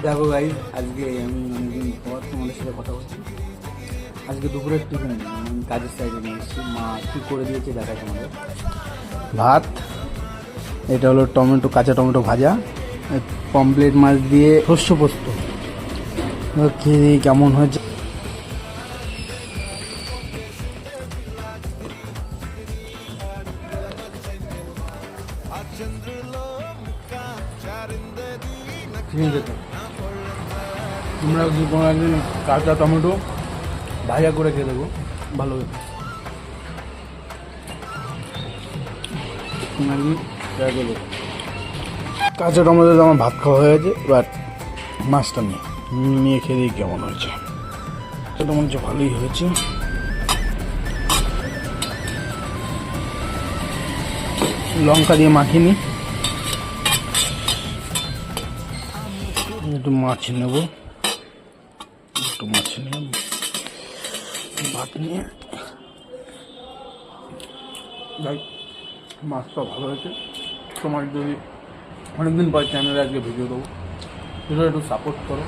দেখো গাইজ, আজকে আমি অনেকদিন পর তোমাদের সাথে কথা বলছি। আজকে দুপুরের টিফিন আমি কাজের সাইডে নিয়ে এসেছি। মা কী করে দিয়েছে দেখায় তোমাদের। ভাত, এটা হলো টমেটো, কাঁচা টমেটো ভাজা, পমপ্লেট মাছ দিয়ে শস্য পোস্ত। খেয়ে কেমন হয়েছে। ঠিক আছে, তোমরা যদি কোনো একদিন কাঁচা টমেটো ভাজা করে খেয়ে দেবো, ভালো হবে। একদিন ট্রাই করে দেবো। কাঁচা টমেটো আমার ভাত খাওয়া হয়ে গেছে, এবার মাছটা নিয়ে খেয়ে দিই কেমন হয়েছে। সেটা মনে হচ্ছে ভালোই হয়েছে। লঙ্কা দিয়ে মাখিনি, একটু মাছ নেব, ভাত নিয়ে যাই। মাছটা ভালো হয়েছে। তোমার যদি অনেকদিন পর চ্যানেলে আজকে ভিডিও দেবো, সেটা একটু সাপোর্ট করো।